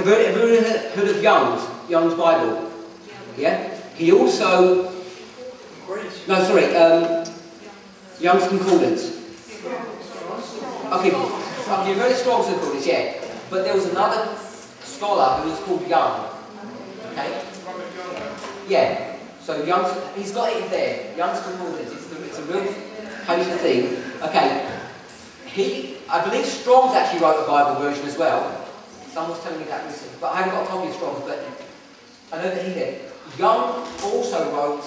you heard of Young's Bible? Yeah? He also... No, sorry, Young's Concordance. Okay, you've heard of Strong's Concordance, yeah. But there was another scholar who was called Young. Okay? Yeah. So Young's, he's got it there. Young's Concordance. It's a real poster thing. Okay. I believe Strong's actually wrote a Bible version as well. Someone was telling me that recently, but I haven't got a copy of Strong's, but I know that he did. Young also wrote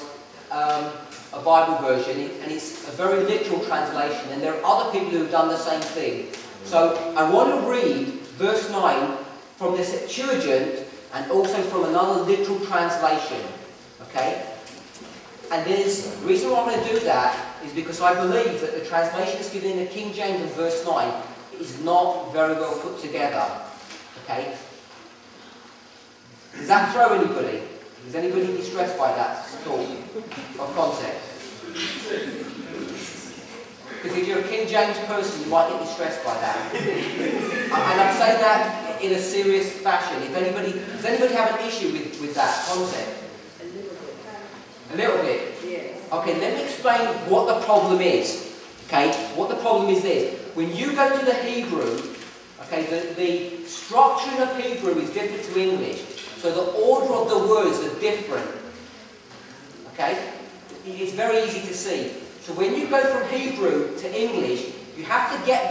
a Bible version, and it's a very literal translation, and there are other people who have done the same thing. So I want to read verse 9 from the Septuagint and also from another literal translation. Okay? And the reason why I'm going to do that is because I believe that the translation that's given in the King James in verse 9 is not very well put together. Okay? Does that throw anybody? Is anybody distressed by that thought or concept? Because if you're a King James person, you might get distressed by that. And I'm saying that in a serious fashion. Does anybody have an issue with that concept? A little bit? Yeah. Okay, let me explain what the problem is. Okay, what the problem is this. When you go to the Hebrew, okay, the structuring of Hebrew is different to English. So the order of the words are different. Okay? It's very easy to see. So when you go from Hebrew to English, you have to get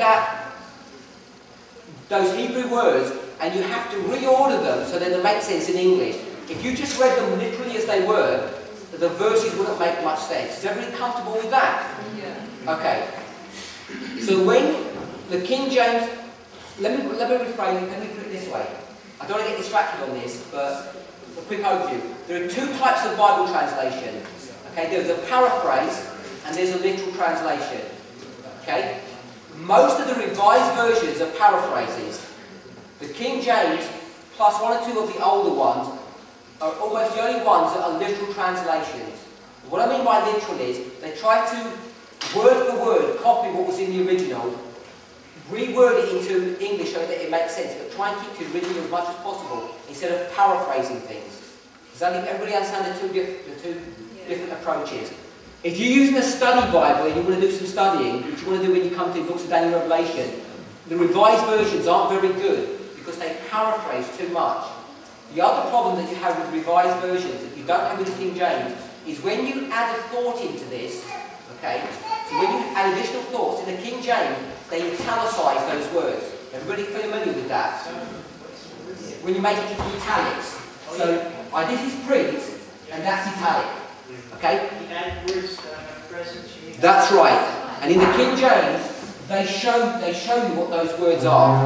those Hebrew words and you have to reorder them so that they make sense in English. If you just read them literally as they were, the verses wouldn't make much sense. Is everybody comfortable with that? Yeah. Okay. So when the King James, let me rephrase, let me put it this way. I don't want to get distracted on this, but a quick overview. There are two types of Bible translation. Okay, there's a paraphrase and there's a literal translation. Okay? Most of the revised versions are paraphrases. The King James, plus one or two of the older ones, are almost the only ones that are literal translations. What I mean by literal is, they try to, word for word, copy what was in the original, reword it into English so that it makes sense, but try and keep to the original as much as possible, instead of paraphrasing things. Does everybody understand the two different approaches? If you're using a study Bible and you want to do some studying, which you want to do when you come to the books of Daniel and Revelation, the revised versions aren't very good, because they paraphrase too much. The other problem that you have with revised versions that you don't have with the King James is when you add a thought into this, okay, so when you add additional thoughts in the King James, they italicize those words. Everybody familiar with that? When you make it into italics. So, this is print, and that's italic. Okay? That's right. And in the King James, they show you what those words are.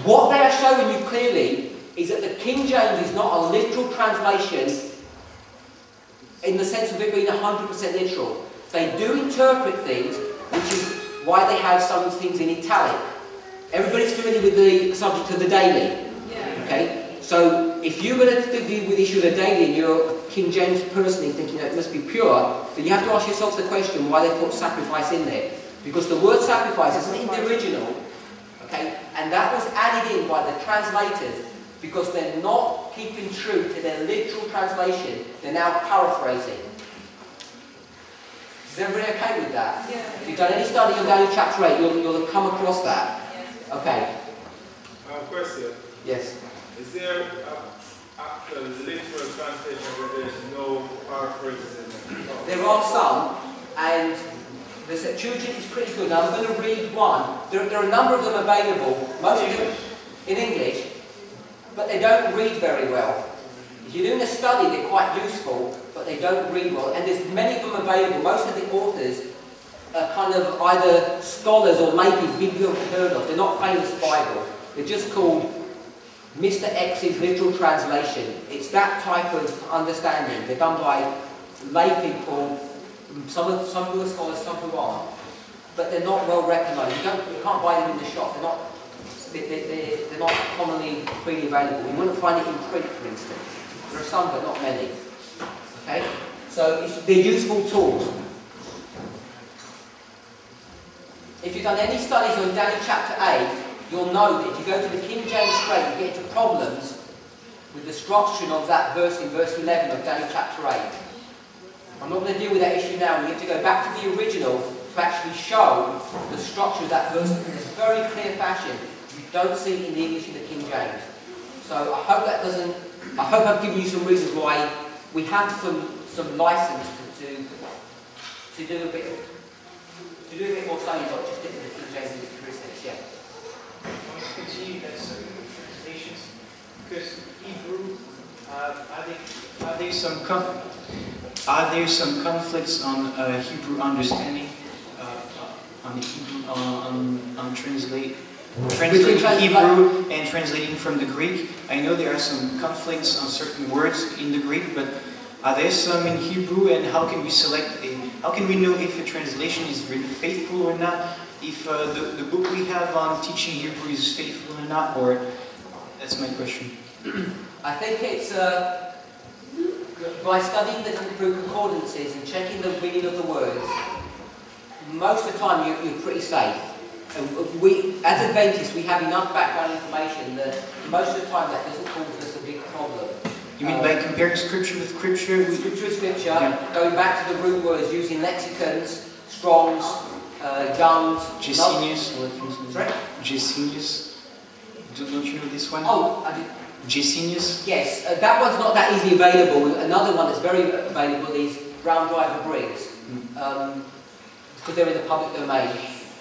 What they are showing you clearly is that the King James is not a literal translation in the sense of it being 100% literal. They do interpret things, which is why they have some things in italic. Everybody's familiar with the subject of the daily. Yeah. Okay? So if you're going to deal with the issue of the daily and you're a King James person thinking that it must be pure, then you have to ask yourself the question why they put sacrifice in there. Because the word sacrifice isn't in the original, okay? And that was added in by the translators because they're not keeping true to their literal translation, they're now paraphrasing. Is everybody okay with that? Yeah. If you've done any study on Daniel chapter 8, you'll come across that. Yes. Okay. Question. Yes. Is there a literal translation where there's no paraphrases in there? There are some, and the Septuagint is pretty good. Now I'm going to read one. There are a number of them available, most of them in English, but they don't read very well. If you're doing a study, they're quite useful, but they don't read well. And there's many of them available. Most of the authors are kind of either scholars or maybe people you haven't heard of. They're not famous Bible. They're just called Mr. X's literal translation. It's that type of understanding. They're done by lay people. Some who are scholars, some who aren't. But they're not well recognised. You can't buy them in the shop. They're not commonly freely available. You wouldn't find it in print, for instance. There are some, but not many. Okay? So they're useful tools. If you've done any studies on Daniel chapter 8, you'll know that if you go to the King James straight, you get into problems with the structuring of that verse in verse 11 of Daniel chapter 8. I'm not going to deal with that issue now. We have to go back to the original to actually show the structure of that verse in a very clear fashion. You don't see it in the English in the King James. So I hope that doesn't. I hope I've given you some reasons why we have some license to do a bit more study, not just stick to the King James characteristics. Yeah. I want to continue that translations because Hebrew are there some conflicts on Hebrew understanding on the Hebrew on translating Hebrew and translating from the Greek? I know there are some conflicts on certain words in the Greek, but are there some in Hebrew? And how can we how can we know if a translation is really faithful or not? If the book we have on teaching Hebrew is faithful or not? Or that's my question. I think it's by studying the Hebrew concordances and checking the meaning of the words. Most of the time, you're pretty safe. And we, as Adventists, we have enough background information that most of the time that doesn't cause us a big problem. You mean by comparing scripture with scripture? Scripture with scripture, yeah. Going back to the root words, using lexicons, Strongs, Young's, Gesenius. Sorry? Gesenius. Don't you know this one? Oh, I did. Gesenius? Yes, that one's not that easily available. Another one that's very available is Brown Driver Briggs, because they're in the public domain.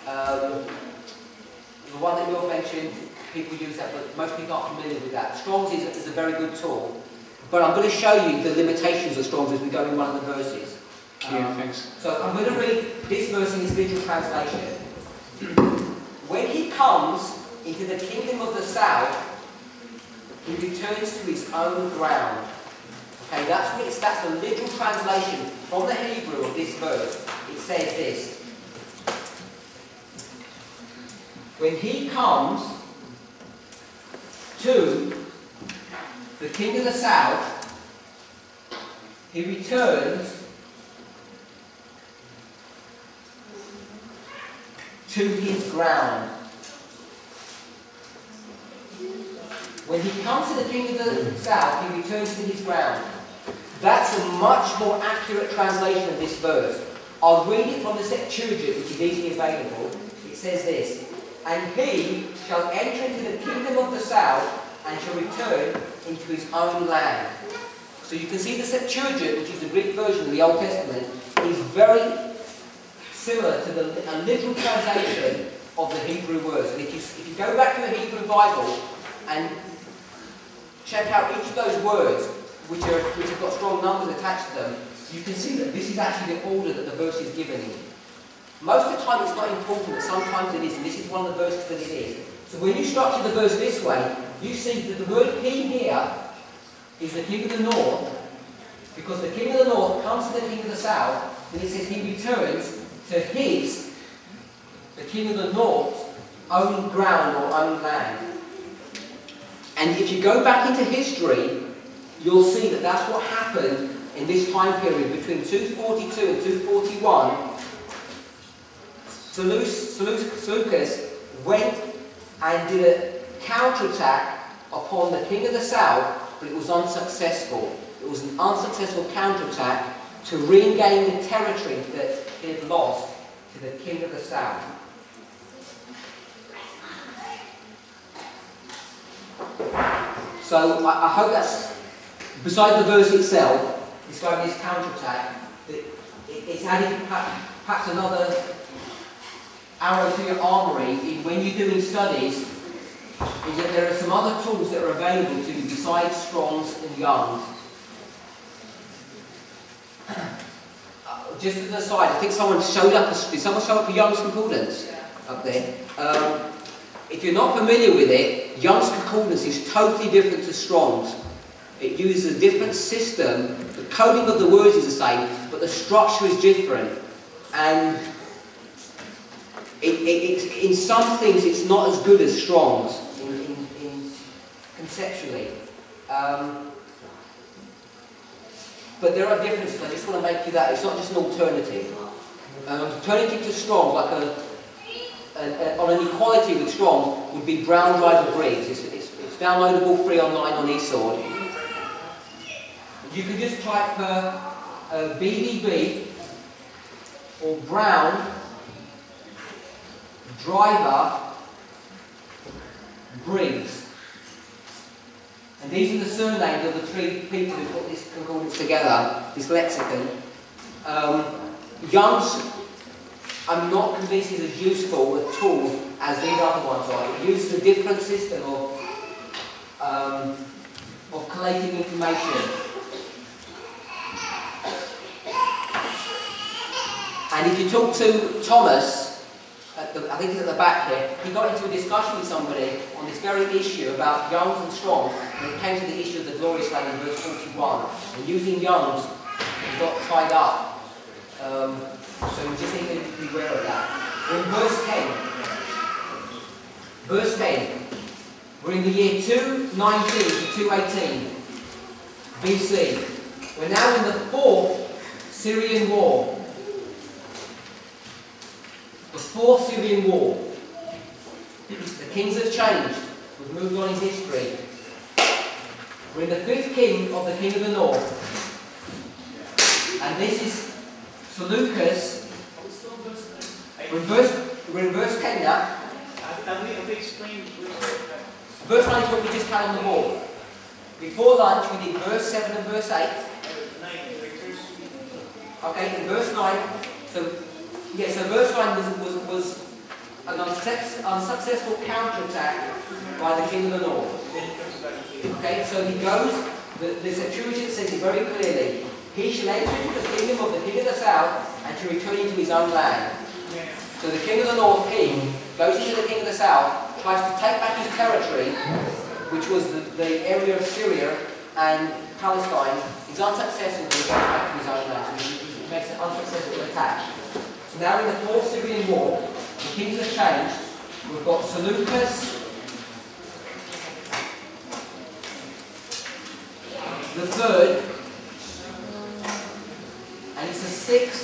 The one that you mentioned, people use that, but most people aren't familiar with that. Strong's is a very good tool, but I'm going to show you the limitations of Strong's as we go in one of the verses. Okay, thanks. So I'm going to read this verse in its literal translation. When he comes into the kingdom of the south, he returns to his own ground. Okay, that's the literal translation from the Hebrew of this verse. It says this. When he comes to the king of the south, he returns to his ground. When he comes to the king of the south, he returns to his ground. That's a much more accurate translation of this verse. I'll read it from the Septuagint, which is easily available. It says this. And he shall enter into the kingdom of the south and shall return into his own land. So you can see the Septuagint, which is the Greek version of the Old Testament, is very similar to a literal translation of the Hebrew words. And if you go back to the Hebrew Bible and check out each of those words, which have got strong numbers attached to them, you can see that this is actually the order that the verse is given in. Most of the time it's not important, but sometimes it is, and this is one of the verses that it is. So when you structure the verse this way, you see that the word he here is the king of the north, because the king of the north comes to the king of the south, and it says he returns to the king of the north's own ground or own land. And if you go back into history, you'll see that that's what happened in this time period between 242 and 241. Seleucus went and did a counterattack upon the king of the south, but it was unsuccessful. It was an unsuccessful counterattack to regain the territory that he had lost to the king of the south. So I hope that's, beside the verse itself, describing this counterattack, that it's added perhaps another arrow to your armoury when you're doing studies, is that there are some other tools that are available to you besides Strong's and Young's. Just as an aside, I think someone showed up. Did someone show up a Young's Concordance up there? If you're not familiar with it, Young's Concordance is totally different to Strong's. It uses a different system. The coding of the words is the same, but the structure is different. And in some things, it's not as good as Strong's conceptually. But there are differences. I just want to make you that. It's not just an alternative. An alternative to Strong's, like on an equality with Strong's, would be Brown Driver Briggs. It's downloadable free online on eSword. You can just type BDB or Brown Driver Briggs. And these are the surnames of the three people who put this concordance together, this lexicon. Young's, I'm not convinced is as useful a tool as these other ones are. It uses a different system of collating information. And if you talk to Thomas, I think he's at the back here, he got into a discussion with somebody on this very issue about Young's and Strong's, and it came to the issue of the glorious land in verse 41. And using Young's, he got tied up. So we just need to be aware of that. We're in verse 10. Verse 10. We're in the year 219 to 218 BC. We're now in the 4th Syrian War. The 4th Syrian War. The kings have changed. We've moved on in history. We're in the 5th king of the king of the north. And this is Seleucus. We're in verse 10 now. Verse 9 is what we just had on the board. Before lunch we did verse 7 and verse 8. Okay, in verse 9, so verse 9 was an unsuccessful counterattack by the king of the north. Okay, so he goes, the Septuagint says it very clearly, he shall enter into the kingdom of the king of the south and to return into his own land. So the king of the north, king, goes into the king of the south, tries to take back his territory, which was the area of Syria and Palestine. He's unsuccessful, but he goes back to his own land. So he makes an unsuccessful attack. So now in the 4th Syrian War, the kings have changed. We've got Seleucus the 3rd, and it's the 6th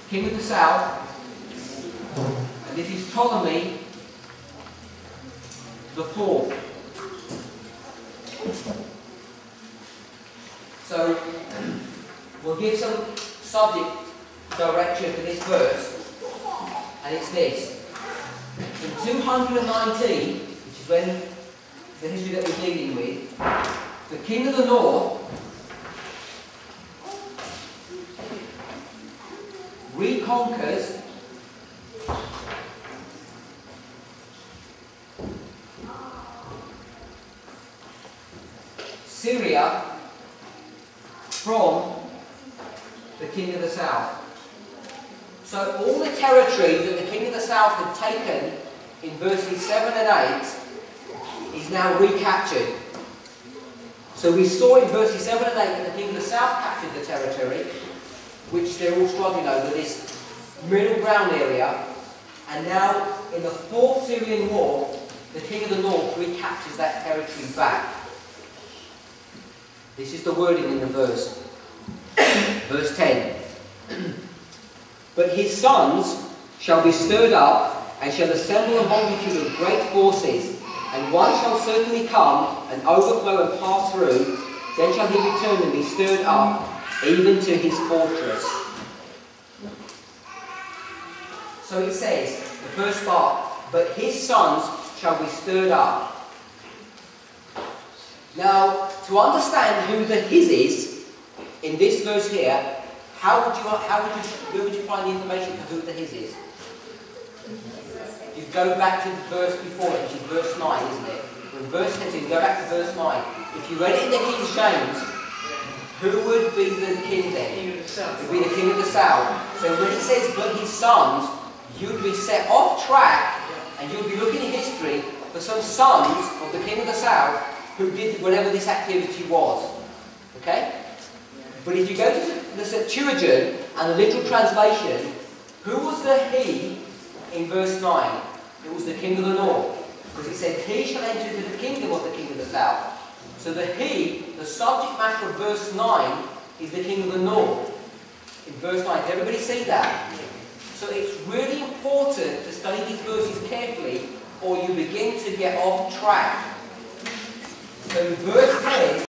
king of the south, and this is Ptolemy the 4th. So we'll give some subject direction to this verse, and it's this. In 219, which is when the history that we're dealing with, the king of the north reconquers Syria from the king of the south. So all the territory that the king of the south had taken in verses 7 and 8 is now recaptured. So we saw in verses 7 and 8 that the king of the south captured the territory, which they're all struggling over, this middle ground area. And now in the 4th Syrian War, the king of the north recaptures that territory back. This is the wording in the verse. Verse 10. But his sons shall be stirred up, and shall assemble a multitude of great forces, and one shall certainly come, and overflow and pass through, then shall he return and be stirred up, even to his fortress. So it says, the first part, but his sons shall be stirred up. Now, to understand who the his is, in this verse here, where would you find the information for who the his is? You go back to the verse before it, which is verse 9, isn't it? When verse 10, so you go back to verse 9. If you read it in the King James, who would be the king then? It would be the king of the south. So when it says, but his sons, you'd be set off track, and you'd be looking in history for some sons of the king of the south who did whatever this activity was. Okay? But if you go to the Septuagint and the literal translation, who was the he in verse 9? It was the king of the north. Because it said, he shall enter into the kingdom of the king of the south. So the he, the subject matter of verse 9, is the king of the north. In verse 9. Does everybody see that? So it's really important to study these verses carefully, or you begin to get off track. So in verse